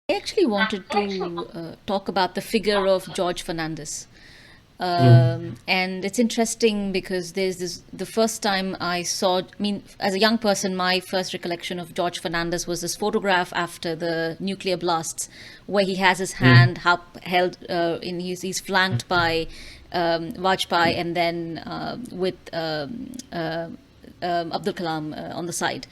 I actually wanted to talk about the figure of George Fernandes. Mm, And it's interesting because there's this the first time I saw, I mean, as a young person, my first recollection of George Fernandes was this photograph after the nuclear blasts, where he has his mm, hand held in, he's flanked by Vajpayee, and then with Abdul Kalam on the side.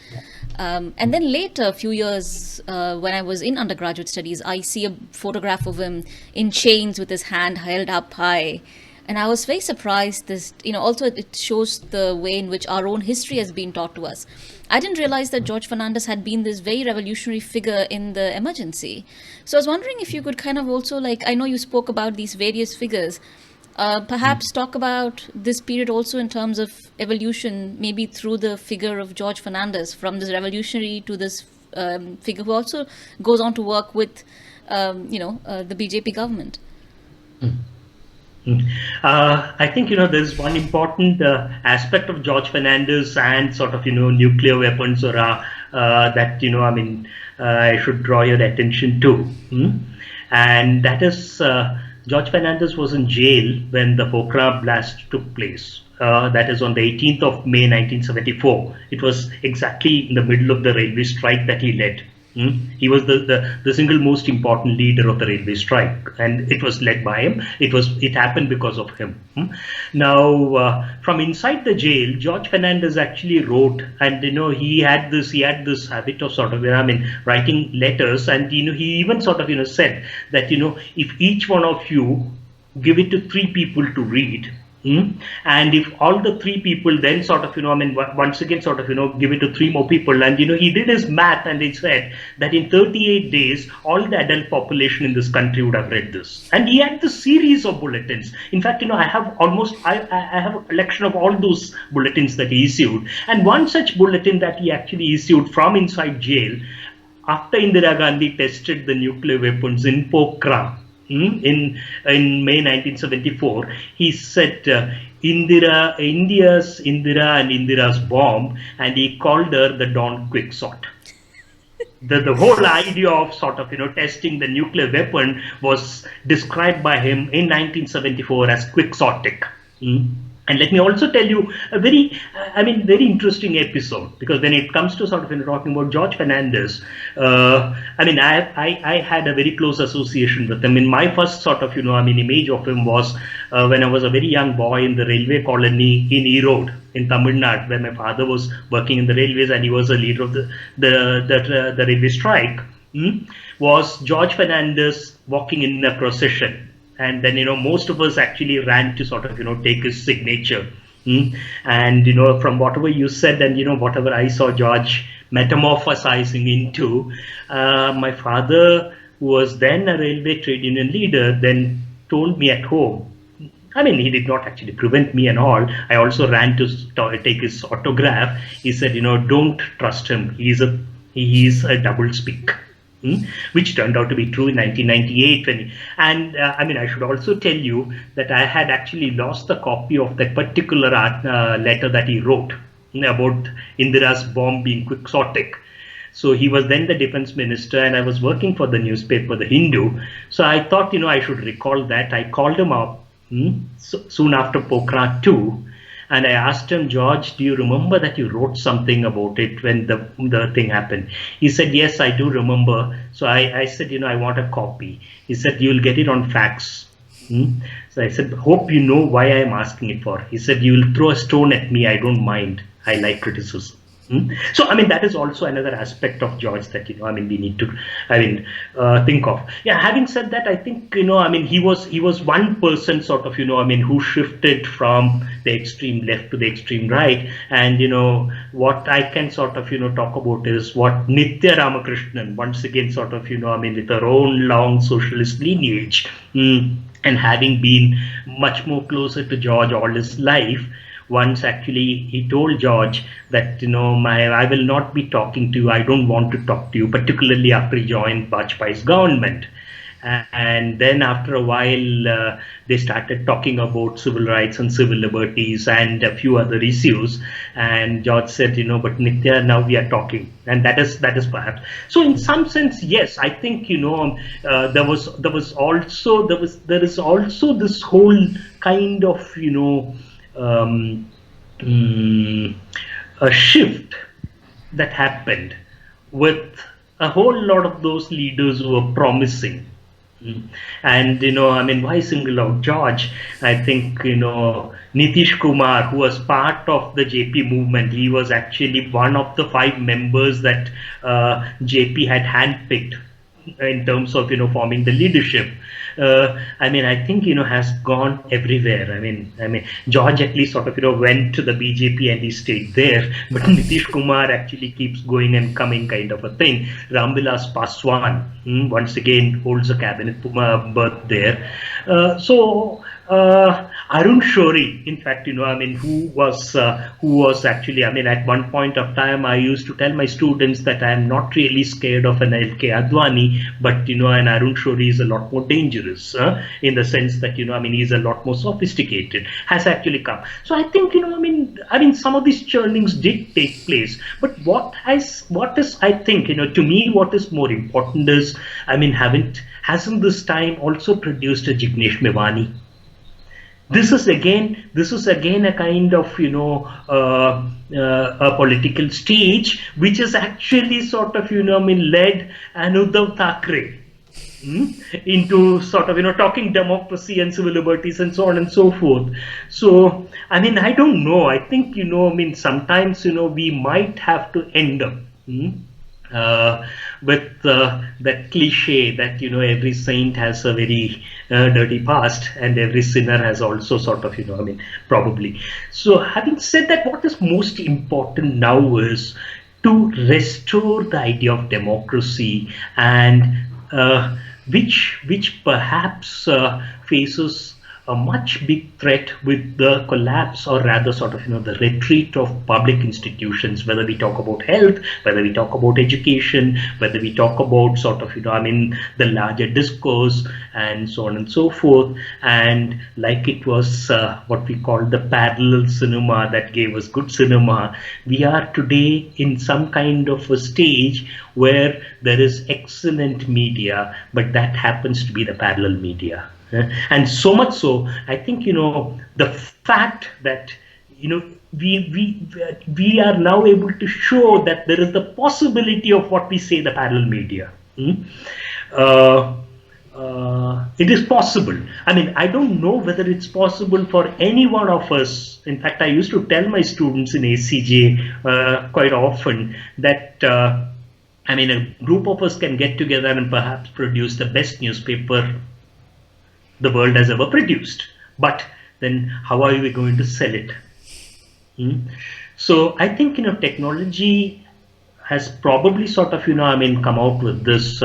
And then later, a few years when I was in undergraduate studies, I see a photograph of him in chains with his hand held up high. And I was very surprised. Also, it shows the way in which our own history has been taught to us. I didn't realize that George Fernandes had been this very revolutionary figure in the emergency. So I was wondering if you could kind of also, like, I know you spoke about these various figures, perhaps talk about this period also in terms of evolution, maybe through the figure of George Fernandes, from this revolutionary to this figure who also goes on to work with, the BJP government. mm. I think there's one important aspect of George Fernandez and sort of nuclear weapons or that I should draw your attention to, and that is George Fernandez was in jail when the Pokhara blast took place. That is on the 18th of May 1974. It was exactly in the middle of the railway strike that he led. He was the single most important leader of the railway strike, and it was led by him. It happened because of him. Now, from inside the jail, George Fernandez actually wrote, and he had this habit of sort of writing letters, and he even sort of said that if each one of you give it to three people to read. And if all the three people then sort of, once again sort of, give it to three more people, and, he did his math and he said that in 38 days, all the adult population in this country would have read this. And he had this series of bulletins. In fact, I have a collection of all those bulletins that he issued. And one such bulletin that he actually issued from inside jail after Indira Gandhi tested the nuclear weapons in Pokhara, in May 1974, he said Indira and Indira's bomb, and he called her the Dawn Quixote. The whole idea of sort of testing the nuclear weapon was described by him in 1974 as quixotic. And let me also tell you a very interesting episode, because when it comes to sort of talking about George Fernandez, I had a very close association with him. In my first sort of image of him was when I was a very young boy in the railway colony in Erode in Tamil Nadu, where my father was working in the railways and he was a leader of the railway strike. Was George Fernandez walking in a procession, and then most of us actually ran to sort of take his signature. And from whatever you said, and whatever I saw George metamorphosizing into, my father, who was then a railway trade union leader, then told me at home. He did not actually prevent me and all. I also ran to take his autograph. He said, don't trust him. He is a double speak. Which turned out to be true in 1998. I should also tell you that I had actually lost the copy of that particular letter that he wrote about Indira's bomb being quixotic. So he was then the defense minister, and I was working for the newspaper, The Hindu. So I thought, I should recall that. I called him up soon after Pokhara 2, and I asked him, George, do you remember that you wrote something about it when the thing happened? He said, yes, I do remember. So I said, I want a copy. He said, you'll get it on fax. So I said, hope you know why I'm asking it for. He said, you'll throw a stone at me. I don't mind. I like criticism. So, that is also another aspect of George that, we need to, think of. Yeah, having said that, I think, he was one person sort of, who shifted from the extreme left to the extreme right. And, what I can sort of, talk about is what Nitya Ramakrishnan, once again, sort of, with her own long socialist lineage, and having been much more closer to George all his life, once actually he told George that I will not be talking to you. I don't want to talk to you, particularly after he joined Vajpayee's government. And then after a while, they started talking about civil rights and civil liberties and a few other issues. And George said, but Nitya, now we are talking, and that is perhaps so. In some sense, yes, I think there is also this whole kind of um, mm, a shift that happened with a whole lot of those leaders who were promising. Mm. And I mean, why single out George? I think Nitish Kumar, who was part of the JP movement, he was actually one of the 5 members that JP had handpicked in terms of forming the leadership. I mean, I think has gone everywhere. I mean, George at least sort of went to the BJP and he stayed there, but Nitish Kumar actually keeps going and coming, kind of a thing. Ramvilas Paswan once again holds a cabinet berth there. Arun Shori, in fact, I mean, who was actually, I mean, at one point of time, I used to tell my students that I am not really scared of an LK Advani, but an Arun Shori is a lot more dangerous in the sense that I mean, he's a lot more sophisticated. Has actually come. So I think I mean, some of these churnings did take place, but what is I think to me, what is more important is, I mean, hasn't this time also produced a Jignesh Mevani? This is again a kind of a political stage which is actually sort of I mean, led Uddhav Thackeray into sort of talking democracy and civil liberties and so on and so forth. So I mean, I don't know, I think I mean, sometimes we might have to end up uh, with that cliche that every saint has a very dirty past, and every sinner has also sort of I mean, probably. So having said that, what is most important now is to restore the idea of democracy, and which perhaps faces a much big threat with the collapse, or rather sort of the retreat of public institutions, whether we talk about health, whether we talk about education, whether we talk about sort of I mean, the larger discourse and so on and so forth. And like it was what we call the parallel cinema that gave us good cinema, we are today in some kind of a stage where there is excellent media, but that happens to be the parallel media. And so much so, I think the fact that we are now able to show that there is the possibility of what we say the parallel media. Uh, it is possible. I mean, I don't know whether it's possible for any one of us. In fact, I used to tell my students in ACJ quite often that I mean, a group of us can get together and perhaps produce the best newspaper the world has ever produced. But then how are we going to sell it? So I think technology has probably sort of I mean, come out with this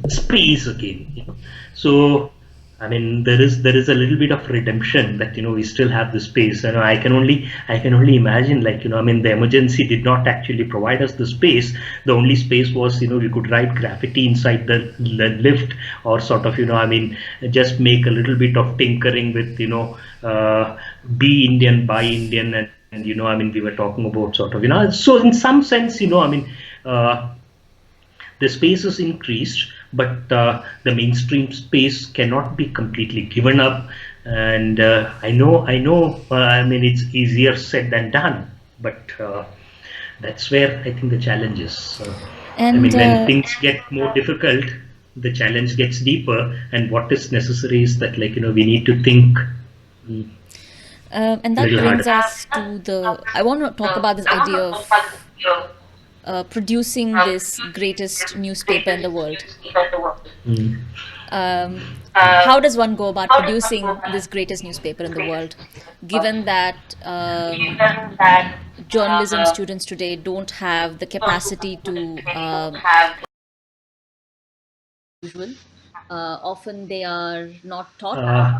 space again. So I mean, there is a little bit of redemption that we still have the space. I can only imagine, like I mean, the emergency did not actually provide us the space. The only space was we could write graffiti inside the lift, or sort of I mean, just make a little bit of tinkering with be Indian, buy Indian, and I mean, we were talking about sort of so in some sense I mean. The space is increased, but the mainstream space cannot be completely given up. And I know. I mean, it's easier said than done, but that's where I think the challenge is. I And mean, when things get more difficult, the challenge gets deeper, and what is necessary is that, like we need to think mm, and a that little brings harder. us to I want to talk about this idea of producing this greatest newspaper in the world. Mm. Um, how does one go about producing this greatest newspaper in the world, given that journalism students today don't have the capacity to usual. Often they are not taught. Uh,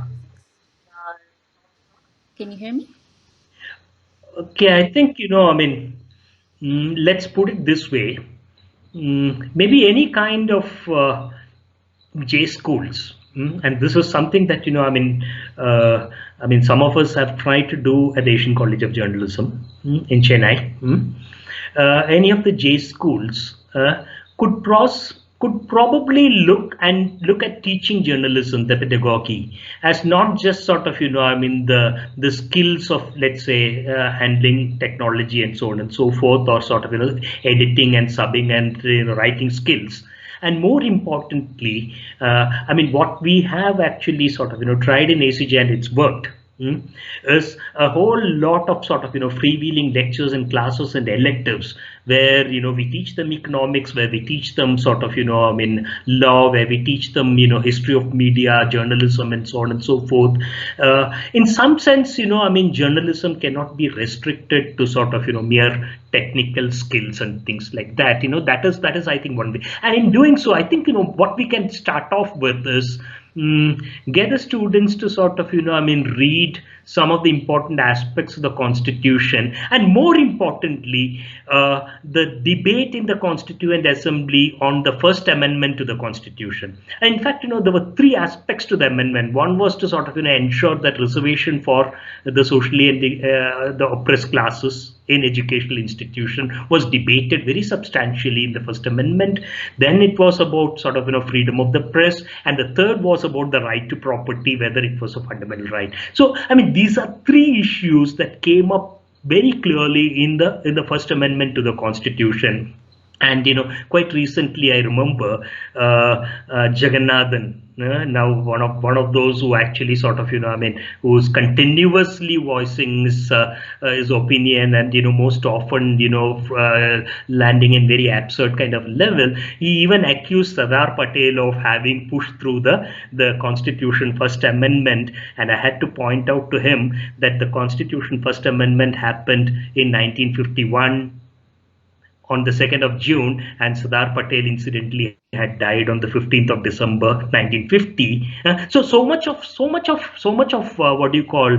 Can you hear me? okay, I think I mean, let's put it this way. Maybe any kind of J schools. And this is something that, some of us have tried to do at the Asian College of Journalism in Chennai. Any of the J schools could could probably look at teaching journalism, the pedagogy, as not just sort of, the skills of, let's say, handling technology and so on and so forth, or sort of, editing and subbing and, writing skills. And more importantly, what we have actually sort of, tried in ACJ and it's worked. Is a whole lot of sort of, freewheeling lectures and classes and electives where, we teach them economics, where we teach them sort of, law, where we teach them, history of media, journalism, and so on and so forth. In some sense, journalism cannot be restricted to sort of, mere technical skills and things like that. That is I think one way. And in doing so, I think, what we can start off with is get the students to sort of, read some of the important aspects of the Constitution, and more importantly, the debate in the Constituent Assembly on the First Amendment to the Constitution. And in fact, there were three aspects to the amendment. One was to sort of, ensure that reservation for the socially and the oppressed classes in educational institution was debated very substantially in the First Amendment. Then it was about sort of, freedom of the press, and the third was about the right to property, whether it was a fundamental right. So these are three issues that came up very clearly in the First Amendment to the Constitution. And quite recently, I remember Jagannathan, now one of those who actually sort of, who's continuously voicing his opinion, and most often, landing in very absurd kind of level. He even accused Sardar Patel of having pushed through the Constitution First Amendment, and I had to point out to him that the Constitution First Amendment happened in 1951. On the 2nd of June, and Sardar Patel incidentally had died on the 15th of December 1950. So much of what do you call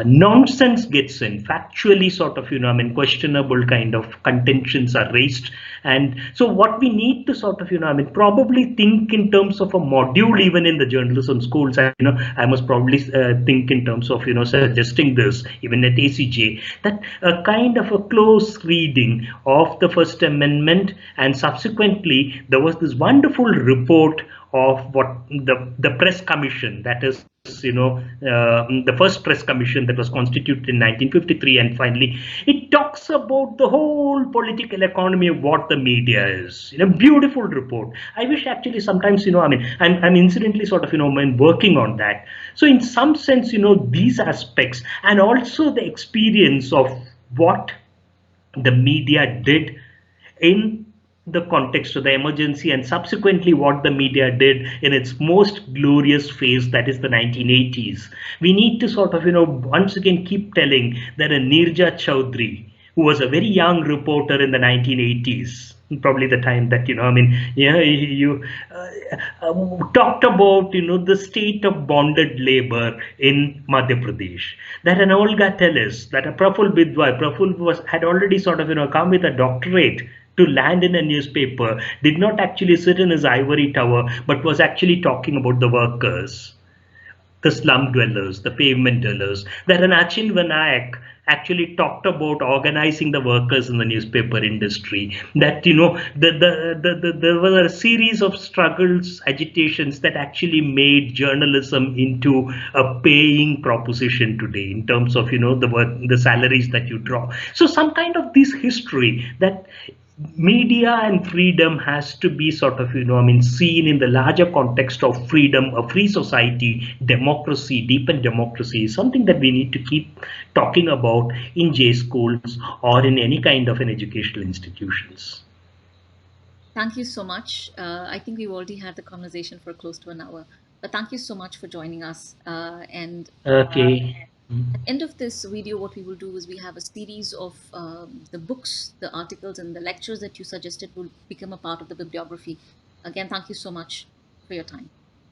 nonsense gets in. Factually, sort of, questionable kind of contentions are raised. And so what we need to sort of, probably think in terms of a module even in the journalism schools. I must probably think in terms of, suggesting this even at ACJ, that a kind of a close reading of the First Amendment, and subsequently there was this wonderful report of what the press commission, that is, the first press commission that was constituted in 1953, and finally it talks about the whole political economy of what the media is. Beautiful report. I wish actually sometimes, I'm incidentally sort of, working on that. So in some sense, these aspects, and also the experience of what the media did in the context of the emergency, and subsequently what the media did in its most glorious phase, that is the 1980s. We need to sort of, once again keep telling that a Neerja Chowdhury, who was a very young reporter in the 1980s, probably the time that, you talked about, the state of bonded labor in Madhya Pradesh. That an Olga Tellis, that a Praful Bidwai, had already sort of, come with a doctorate to land in a newspaper, did not actually sit in his ivory tower, but was actually talking about the workers, the slum dwellers, the pavement dwellers. That an Achin Vinayak actually talked about organizing the workers in the newspaper industry. That, there were a series of struggles, agitations that actually made journalism into a paying proposition today in terms of, the salaries that you draw. So some kind of this history that media and freedom has to be sort of, seen in the larger context of freedom, a free society, democracy, deepened democracy, is something that we need to keep talking about in J schools or in any kind of an educational institutions. Thank you so much. I think we've already had the conversation for close to an hour, but thank you so much for joining us. Okay. At the end of this video, what we will do is we have a series of the books, the articles, and the lectures that you suggested will become a part of the bibliography. Again, thank you so much for your time.